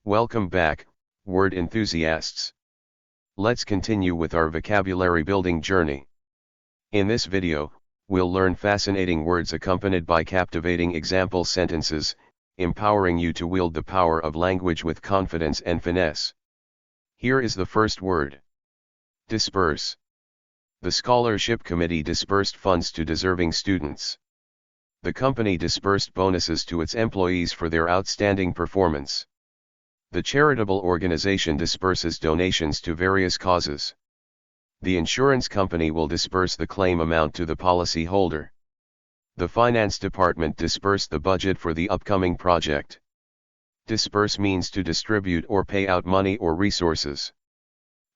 Welcome back, word enthusiasts. Let's continue with our vocabulary building journey. In this video, we'll learn fascinating words accompanied by captivating example sentences, empowering you to wield the power of language with confidence and finesse. Here is the first word. Disperse. The scholarship committee dispersed funds to deserving students. The company dispersed bonuses to its employees for their outstanding performance. The charitable organization disperses donations to various causes. The insurance company will disperse the claim amount to the policyholder. The finance department dispersed the budget for the upcoming project. Disperse means to distribute or pay out money or resources.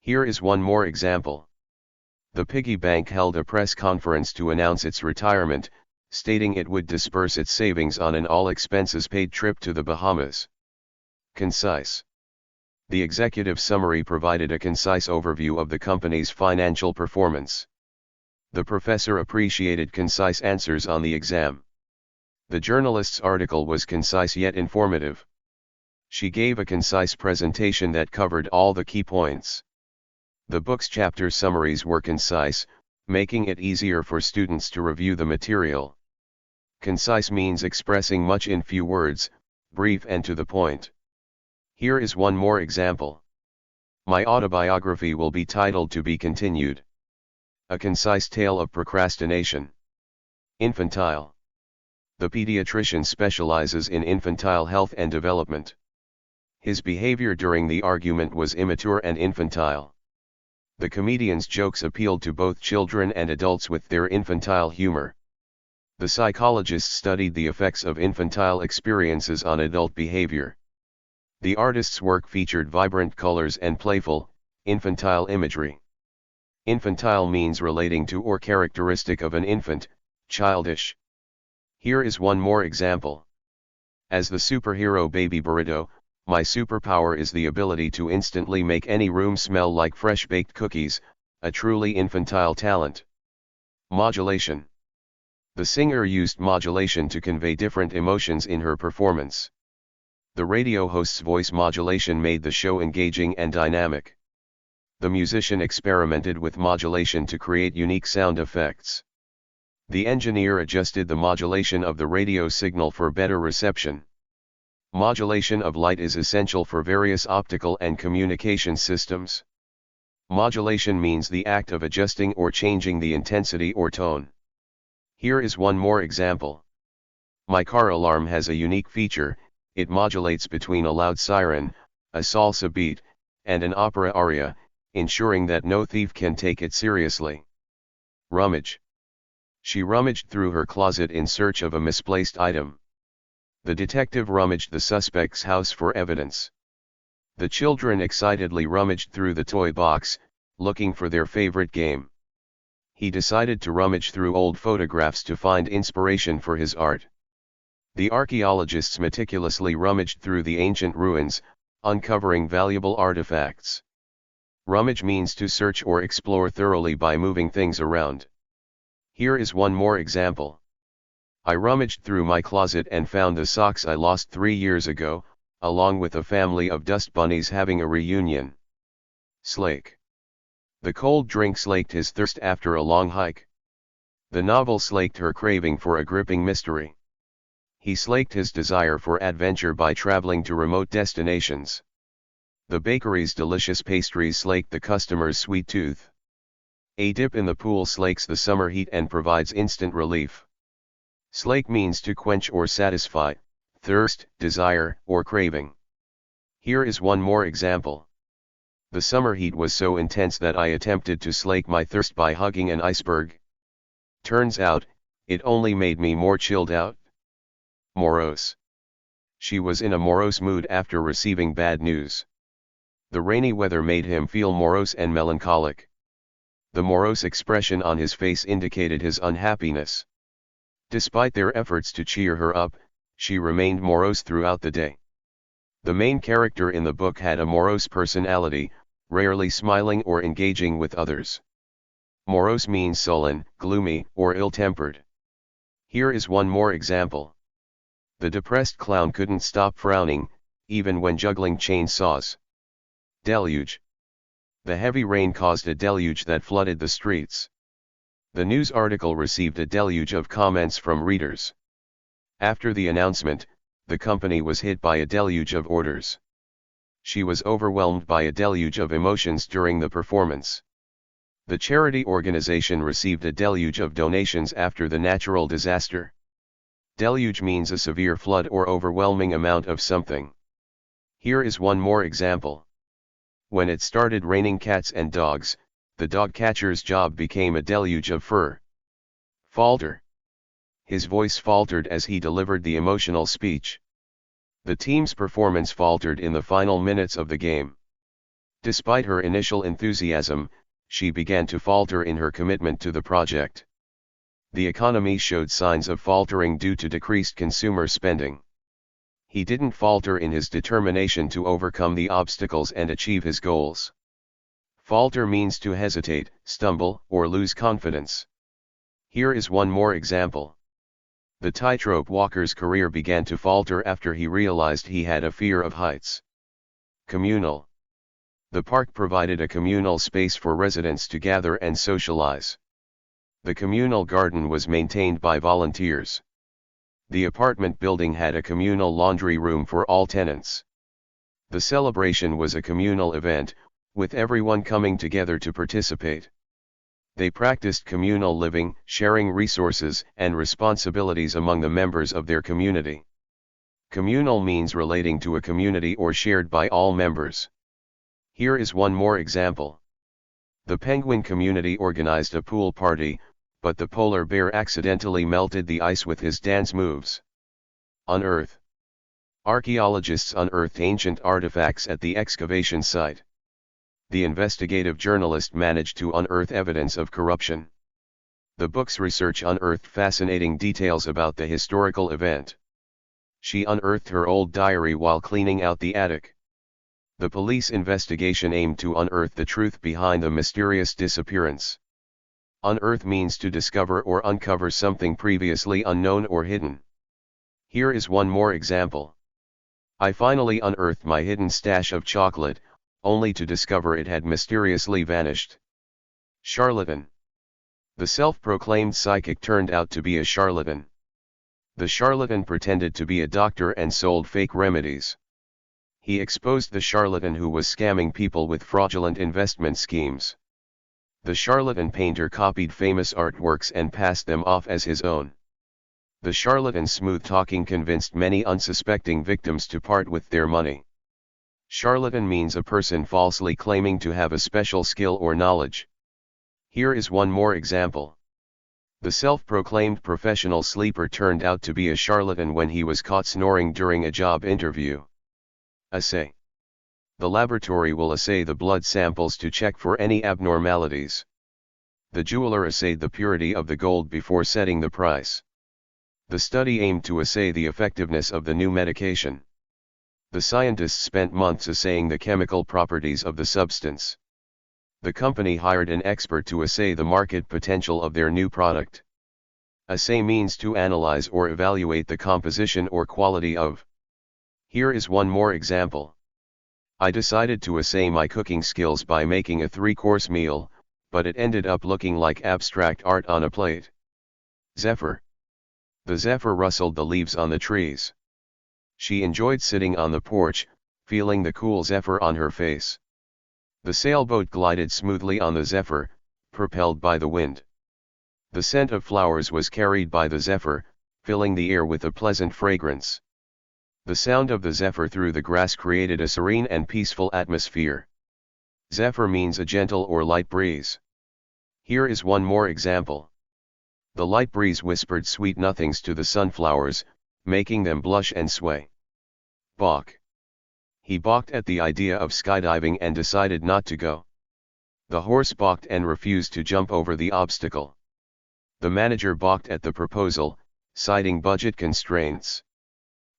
Here is one more example. The piggy bank held a press conference to announce its retirement, stating it would disperse its savings on an all-expenses-paid trip to the Bahamas. Concise. The executive summary provided a concise overview of the company's financial performance. The professor appreciated concise answers on the exam. The journalist's article was concise yet informative. She gave a concise presentation that covered all the key points. The book's chapter summaries were concise, making it easier for students to review the material. Concise means expressing much in few words, brief and to the point. Here is one more example. My autobiography will be titled To Be Continued. A concise tale of procrastination. Infantile. The pediatrician specializes in infantile health and development. His behavior during the argument was immature and infantile. The comedian's jokes appealed to both children and adults with their infantile humor. The psychologist studied the effects of infantile experiences on adult behavior. The artist's work featured vibrant colors and playful, infantile imagery. Infantile means relating to or characteristic of an infant, childish. Here is one more example. As the superhero Baby Burrito, my superpower is the ability to instantly make any room smell like fresh-baked cookies, a truly infantile talent. Modulation. The singer used modulation to convey different emotions in her performance. The radio host's voice modulation made the show engaging and dynamic. The musician experimented with modulation to create unique sound effects. The engineer adjusted the modulation of the radio signal for better reception. Modulation of light is essential for various optical and communication systems. Modulation means the act of adjusting or changing the intensity or tone. Here is one more example. My car alarm has a unique feature. It modulates between a loud siren, a salsa beat, and an opera aria, ensuring that no thief can take it seriously. Rummage. She rummaged through her closet in search of a misplaced item. The detective rummaged the suspect's house for evidence. The children excitedly rummaged through the toy box, looking for their favorite game. He decided to rummage through old photographs to find inspiration for his art. The archaeologists meticulously rummaged through the ancient ruins, uncovering valuable artifacts. Rummage means to search or explore thoroughly by moving things around. Here is one more example. I rummaged through my closet and found the socks I lost 3 years ago, along with a family of dust bunnies having a reunion. Slake. The cold drink slaked his thirst after a long hike. The novel slaked her craving for a gripping mystery. He slaked his desire for adventure by traveling to remote destinations. The bakery's delicious pastries slaked the customer's sweet tooth. A dip in the pool slakes the summer heat and provides instant relief. Slake means to quench or satisfy, thirst, desire, or craving. Here is one more example. The summer heat was so intense that I attempted to slake my thirst by hugging an iceberg. Turns out, it only made me more chilled out. Morose. She was in a morose mood after receiving bad news. The rainy weather made him feel morose and melancholic. The morose expression on his face indicated his unhappiness. Despite their efforts to cheer her up, she remained morose throughout the day. The main character in the book had a morose personality, rarely smiling or engaging with others. Morose means sullen, gloomy, or ill-tempered. Here is one more example. The depressed clown couldn't stop frowning, even when juggling chainsaws. Deluge. The heavy rain caused a deluge that flooded the streets. The news article received a deluge of comments from readers. After the announcement, the company was hit by a deluge of orders. She was overwhelmed by a deluge of emotions during the performance. The charity organization received a deluge of donations after the natural disaster. Deluge means a severe flood or overwhelming amount of something. Here is one more example. When it started raining cats and dogs, the dog catcher's job became a deluge of fur. Falter. His voice faltered as he delivered the emotional speech. The team's performance faltered in the final minutes of the game. Despite her initial enthusiasm, she began to falter in her commitment to the project. The economy showed signs of faltering due to decreased consumer spending. He didn't falter in his determination to overcome the obstacles and achieve his goals. Falter means to hesitate, stumble, or lose confidence. Here is one more example. The tightrope walker's career began to falter after he realized he had a fear of heights. Communal. The park provided a communal space for residents to gather and socialize. The communal garden was maintained by volunteers. The apartment building had a communal laundry room for all tenants. The celebration was a communal event, with everyone coming together to participate. They practiced communal living, sharing resources and responsibilities among the members of their community. Communal means relating to a community or shared by all members. Here is one more example. The penguin community organized a pool party, but the polar bear accidentally melted the ice with his dance moves. Unearth. Archaeologists unearthed ancient artifacts at the excavation site. The investigative journalist managed to unearth evidence of corruption. The book's research unearthed fascinating details about the historical event. She unearthed her old diary while cleaning out the attic. The police investigation aimed to unearth the truth behind the mysterious disappearance. Unearth means to discover or uncover something previously unknown or hidden. Here is one more example. I finally unearthed my hidden stash of chocolate, only to discover it had mysteriously vanished. Charlatan. The self-proclaimed psychic turned out to be a charlatan. The charlatan pretended to be a doctor and sold fake remedies. He exposed the charlatan who was scamming people with fraudulent investment schemes. The charlatan painter copied famous artworks and passed them off as his own. The charlatan's smooth talking convinced many unsuspecting victims to part with their money. Charlatan means a person falsely claiming to have a special skill or knowledge. Here is one more example. The self-proclaimed professional sleeper turned out to be a charlatan when he was caught snoring during a job interview. Assay. The laboratory will assay the blood samples to check for any abnormalities. The jeweler assayed the purity of the gold before setting the price. The study aimed to assay the effectiveness of the new medication. The scientists spent months assaying the chemical properties of the substance. The company hired an expert to assay the market potential of their new product. Assay means to analyze or evaluate the composition or quality of. Here is one more example. I decided to assay my cooking skills by making a 3-course meal, but it ended up looking like abstract art on a plate. Zephyr. The zephyr rustled the leaves on the trees. She enjoyed sitting on the porch, feeling the cool zephyr on her face. The sailboat glided smoothly on the zephyr, propelled by the wind. The scent of flowers was carried by the zephyr, filling the air with a pleasant fragrance. The sound of the zephyr through the grass created a serene and peaceful atmosphere. Zephyr means a gentle or light breeze. Here is one more example. The light breeze whispered sweet nothings to the sunflowers, making them blush and sway. Balk. He balked at the idea of skydiving and decided not to go. The horse balked and refused to jump over the obstacle. The manager balked at the proposal, citing budget constraints.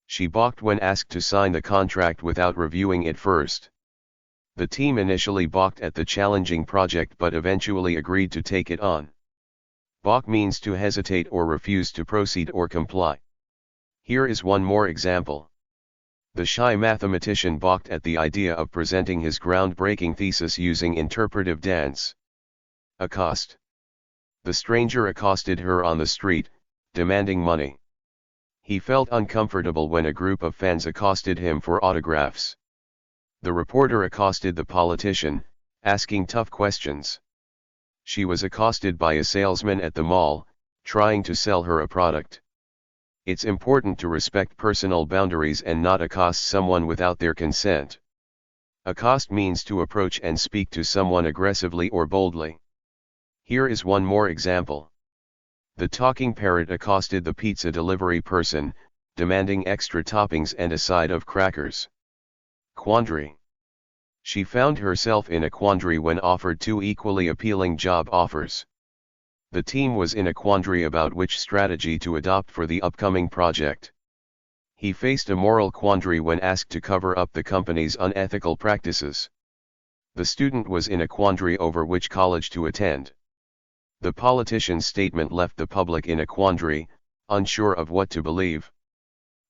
She balked when asked to sign the contract without reviewing it first. The team initially balked at the challenging project but eventually agreed to take it on. Balk means to hesitate or refuse to proceed or comply. Here is one more example. The shy mathematician balked at the idea of presenting his groundbreaking thesis using interpretive dance. Accost. The stranger accosted her on the street, demanding money. He felt uncomfortable when a group of fans accosted him for autographs. The reporter accosted the politician, asking tough questions. She was accosted by a salesman at the mall, trying to sell her a product. It's important to respect personal boundaries and not accost someone without their consent. Accost means to approach and speak to someone aggressively or boldly. Here is one more example. The talking parrot accosted the pizza delivery person, demanding extra toppings and a side of crackers. Quandary. She found herself in a quandary when offered two equally appealing job offers. The team was in a quandary about which strategy to adopt for the upcoming project. He faced a moral quandary when asked to cover up the company's unethical practices. The student was in a quandary over which college to attend. The politician's statement left the public in a quandary, unsure of what to believe.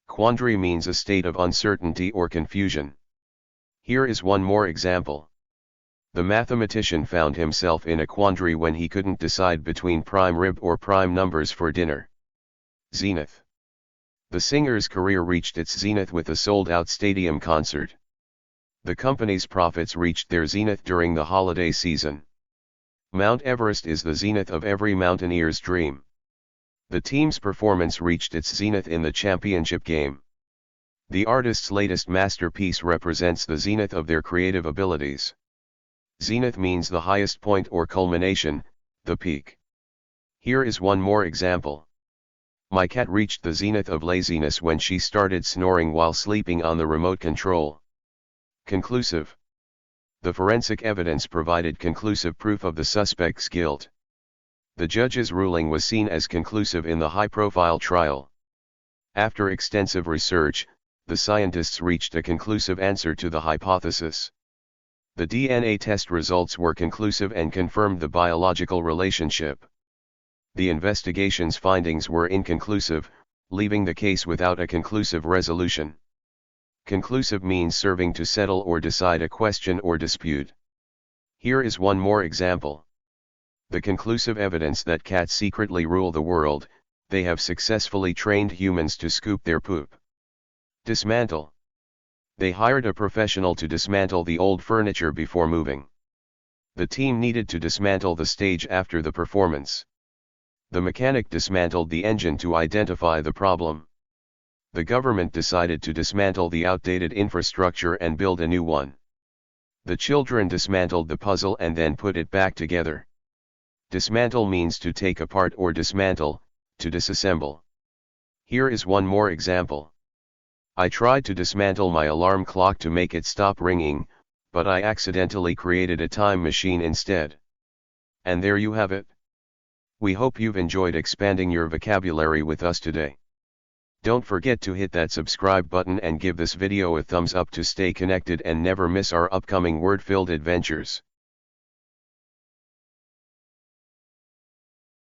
Quandary means a state of uncertainty or confusion. Here is one more example. The mathematician found himself in a quandary when he couldn't decide between prime rib or prime numbers for dinner. Zenith. The singer's career reached its zenith with a sold-out stadium concert. The company's profits reached their zenith during the holiday season. Mount Everest is the zenith of every mountaineer's dream. The team's performance reached its zenith in the championship game. The artist's latest masterpiece represents the zenith of their creative abilities. Zenith means the highest point or culmination, the peak. Here is one more example. My cat reached the zenith of laziness when she started snoring while sleeping on the remote control. Conclusive. The forensic evidence provided conclusive proof of the suspect's guilt. The judge's ruling was seen as conclusive in the high-profile trial. After extensive research, the scientists reached a conclusive answer to the hypothesis. The DNA test results were conclusive and confirmed the biological relationship. The investigation's findings were inconclusive, leaving the case without a conclusive resolution. Conclusive means serving to settle or decide a question or dispute. Here is one more example. The conclusive evidence that cats secretly rule the world, they have successfully trained humans to scoop their poop. Dismantle. They hired a professional to dismantle the old furniture before moving. The team needed to dismantle the stage after the performance. The mechanic dismantled the engine to identify the problem. The government decided to dismantle the outdated infrastructure and build a new one. The children dismantled the puzzle and then put it back together. Dismantle means to take apart or dismantle, to disassemble. Here is one more example. I tried to dismantle my alarm clock to make it stop ringing, but I accidentally created a time machine instead. And there you have it. We hope you've enjoyed expanding your vocabulary with us today. Don't forget to hit that subscribe button and give this video a thumbs up to stay connected and never miss our upcoming word-filled adventures.